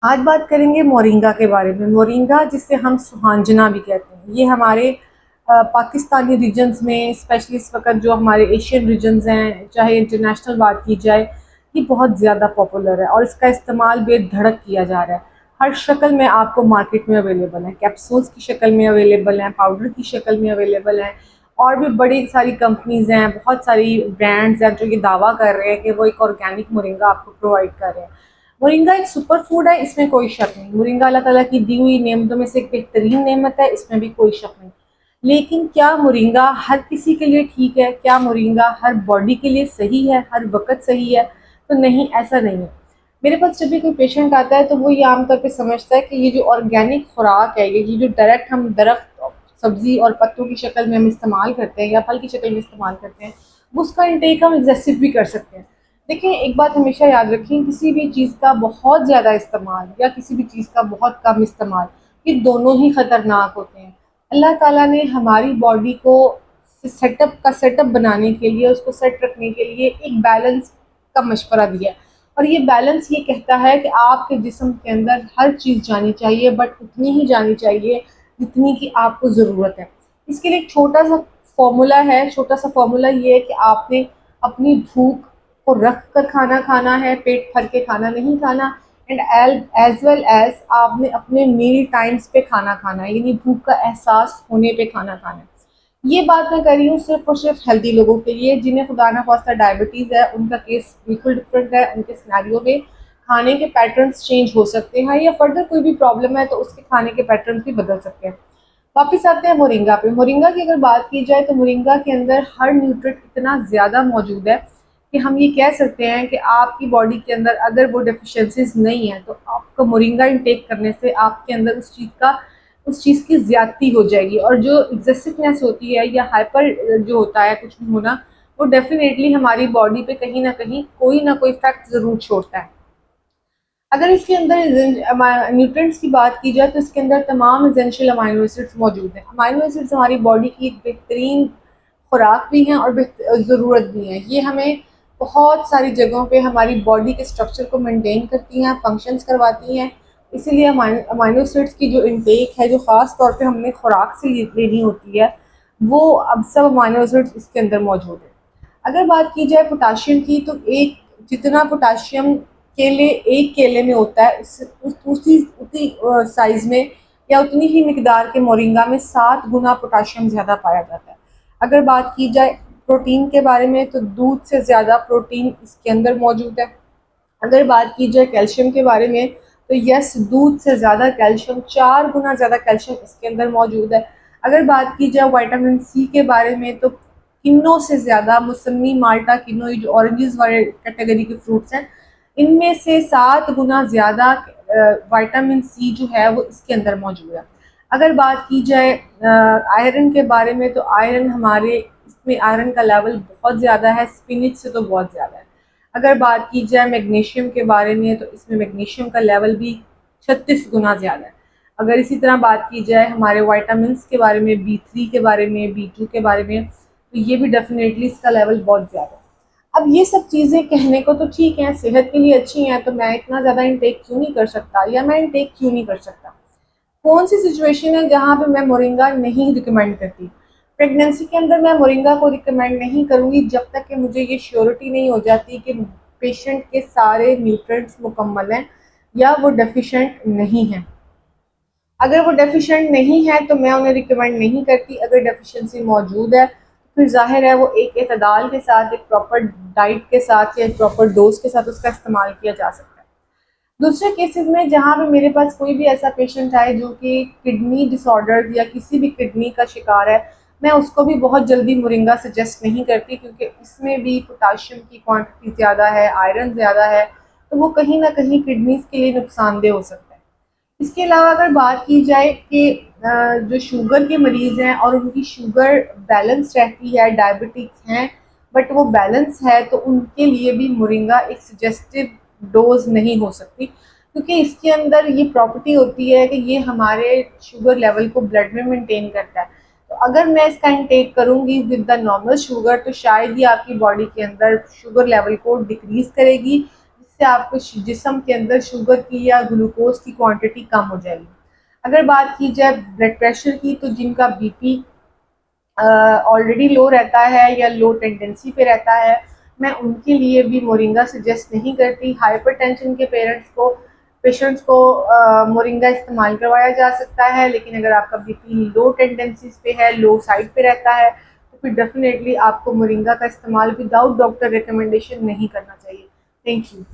आज बात करेंगे मोरिंगा के बारे में। मोरिंगा जिसे हम सुहांजना भी कहते हैं, ये हमारे पाकिस्तानी रीजन्स में, स्पेशली इस वक्त जो हमारे एशियन रीजन्स हैं, चाहे इंटरनेशनल बात की जाए, ये बहुत ज़्यादा पॉपुलर है और इसका इस्तेमाल बेधड़क किया जा रहा है। हर शक्ल में आपको मार्केट में अवेलेबल है, कैप्सूल्स की शक्ल में अवेलेबल हैं, पाउडर की शक्ल में अवेलेबल हैं, और भी बड़ी सारी कंपनीज हैं, बहुत सारी ब्रांड्स हैं जो ये दावा कर रहे हैं कि वो एक ऑर्गेनिक मोरिंगा आपको प्रोवाइड कर रहे हैं। मोरिंगा एक सुपर फूड है, इसमें कोई शक नहीं। मोरिंगा अल्लाह ताला की दी हुई नेमतों में से एक बेहतरीन नेमत है, इसमें भी कोई शक नहीं। लेकिन क्या मोरिंगा हर किसी के लिए ठीक है? क्या मोरिंगा हर बॉडी के लिए सही है, हर वक्त सही है? तो नहीं, ऐसा नहीं है। मेरे पास जब भी कोई पेशेंट आता है तो वो ये आमतौर पे समझता है कि ये जो ऑर्गेनिक खुराक है, ये जो डायरेक्ट हम दरख्त, सब्जी और पत्तों की शक्ल में हम इस्तेमाल करते हैं या फल की शक्ल में इस्तेमाल करते हैं, वो उसका इंटेक हम एग्जेसिव भी कर सकते हैं। देखिए, एक बात हमेशा याद रखें, किसी भी चीज़ का बहुत ज़्यादा इस्तेमाल या किसी भी चीज़ का बहुत कम इस्तेमाल, ये दोनों ही ख़तरनाक होते हैं। अल्लाह ताला ने हमारी बॉडी को सेटअप बनाने के लिए, उसको सेट रखने के लिए एक बैलेंस का मशवरा दिया है। और ये बैलेंस ये कहता है कि आपके जिस्म के अंदर हर चीज़ जानी चाहिए, बट उतनी ही जानी चाहिए जितनी की आपको ज़रूरत है। इसके लिए एक छोटा सा फॉर्मूला है। छोटा सा फॉर्मूला ये है कि आपने अपनी भूख को रख कर खाना खाना है, पेट भर के खाना नहीं खाना। एंड एज वेल एज आपने अपने मील टाइम्स पे खाना खाना है, यानी भूख का एहसास होने पे खाना खाना है। ये बात मैं कर रही हूँ सिर्फ और सिर्फ हेल्दी लोगों के लिए। जिन्हें खुदा ना खास्ता डायबिटीज़ है, उनका केस बिल्कुल डिफरेंट है। उनके सिनेरियो में खाने के पैटर्न्स चेंज हो सकते हैं, या फर्दर कोई भी प्रॉब्लम है तो उसके खाने के पैटर्न भी बदल सकते हैं। वापिस आते हैं मोरिंगा पे। मोरिंगा की अगर बात की जाए तो मोरिंगा के अंदर हर न्यूट्रिएंट इतना ज़्यादा मौजूद है कि हम ये कह सकते हैं कि आपकी बॉडी के अंदर अगर वो डेफिशिएंसीज नहीं है तो आपको मोरिंगा इनटेक करने से आपके अंदर उस चीज़ की ज़्यादती हो जाएगी, और जो एग्जेसिवनेस होती है या हाइपर जो होता है कुछ भी होना, वो डेफिनेटली हमारी बॉडी पे कहीं ना कोई इफेक्ट ज़रूर छोड़ता है। अगर इसके अंदर न्यूट्रिएंट्स की बात की जाए तो इसके अंदर तमाम एसेंशियल अमाइनो एसिड्स मौजूद हैं। अमाइनो एसिड्स हमारी बॉडी की एक बेहतरीन खुराक भी हैं और ज़रूरत भी हैं। ये हमें बहुत सारी जगहों पे हमारी बॉडी के स्ट्रक्चर को मेंटेन करती हैं, फंक्शंस करवाती हैं। इसीलिए अमाइनो एसिड्स की जो इंटेक है, जो ख़ास तौर पे हमने खुराक से लेनी होती है, वो अब सब अमाइनो एसिड्स इसके अंदर मौजूद है। अगर बात की जाए पोटाशियम की, तो एक जितना पोटाशियम एक केले में होता है, उसी उसी साइज में या उतनी ही मिकदार के मोरिंगा में 7 गुना पोटाशियम ज़्यादा पाया जाता है। अगर बात की जाए प्रोटीन के बारे में, तो दूध से ज़्यादा प्रोटीन इसके अंदर मौजूद है। अगर बात की जाए कैल्शियम के बारे में, तो यस, दूध से ज़्यादा कैल्शियम, 4 गुना ज़्यादा कैल्शियम इसके अंदर मौजूद है। अगर बात की जाए विटामिन सी के बारे में, तो किन्नों से ज़्यादा, मौसमी, माल्टा, किन्नो, ये जो ऑरेंजेस वाले कैटेगरी के फ्रूट्स हैं, इनमें से 7 गुना ज़्यादा विटामिन सी जो है वो इसके अंदर मौजूद है। अगर बात की जाए आयरन के बारे में, तो आयरन हमारे इसमें आयरन का लेवल बहुत ज़्यादा है, स्पिनिच से तो बहुत ज़्यादा है। अगर बात की जाए मैग्नीशियम के बारे में, तो इसमें मैग्नीशियम का लेवल भी 36 गुना ज़्यादा है। अगर इसी तरह बात की जाए हमारे वाइटामिन के बारे में, B3 के बारे में, B2 के बारे में, तो ये भी डेफिनेटली इसका लेवल बहुत ज़्यादा है। अब ये सब चीज़ें कहने को तो ठीक है, सेहत के लिए अच्छी हैं, तो मैं इतना ज़्यादा इनटेक क्यों नहीं कर सकता, या मैं इनटेक क्यों नहीं कर सकता? कौन सी सिचुएशन है जहाँ पे मैं मोरिंगा नहीं रिकमेंड करती? प्रेगनेंसी के अंदर मैं मोरिंगा को रिकमेंड नहीं करूँगी जब तक कि मुझे ये श्योरिटी नहीं हो जाती कि पेशेंट के सारे न्यूट्रिएंट्स मुकम्मल हैं या वो डेफिशिएंट नहीं हैं। अगर वो डेफिशिएंट नहीं है तो मैं उन्हें रिकमेंड नहीं करती। अगर डेफिशिएंसी मौजूद है तो फिर ज़ाहिर है वो एक एतदाल के साथ, एक प्रॉपर डाइट के साथ या एक प्रॉपर डोज के साथ उसका इस्तेमाल किया जा सकता है। दूसरे केसेस में जहाँ पे मेरे पास कोई भी ऐसा पेशेंट आए जो कि किडनी डिसऑर्डर या किसी भी किडनी का शिकार है, मैं उसको भी बहुत जल्दी मोरिंगा सजेस्ट नहीं करती, क्योंकि इसमें भी पोटाशियम की क्वांटिटी ज़्यादा है, आयरन ज़्यादा है, तो वो कहीं ना कहीं किडनीज के लिए नुकसानदेह हो सकता है। इसके अलावा अगर बात की जाए कि जो शुगर के मरीज़ हैं और उनकी शुगर बैलेंस रहती है, डायबिटिक्स हैं, बट वो बैलेंस है, तो उनके लिए भी मोरिंगा एक सजेस्टिव डोज नहीं हो सकती, क्योंकि इसके अंदर ये प्रॉपर्टी होती है कि ये हमारे शुगर लेवल को ब्लड में मेंटेन करता है। तो अगर मैं इसका इंटेक करूँगी विद द नॉर्मल शुगर, तो शायद ही आपकी बॉडी के अंदर शुगर लेवल को डिक्रीज़ करेगी, इससे आपको जिस्म के अंदर शुगर की या ग्लूकोज की क्वांटिटी कम हो जाएगी। अगर बात की जाए ब्लड प्रेशर की, तो जिनका बीपी ऑलरेडी लो रहता है या लो टेंडेंसी पे रहता है, मैं उनके लिए भी मोरिंगा सजेस्ट नहीं करती। हाइपरटेंशन के पेशेंट्स को मोरिंगा इस्तेमाल करवाया जा सकता है, लेकिन अगर आपका बीपी लो टेंडेंसीज पे है, लो साइड पे रहता है, तो फिर डेफिनेटली आपको मोरिंगा का इस्तेमाल विदाउट डॉक्टर रिकमेंडेशन नहीं करना चाहिए। Thank you.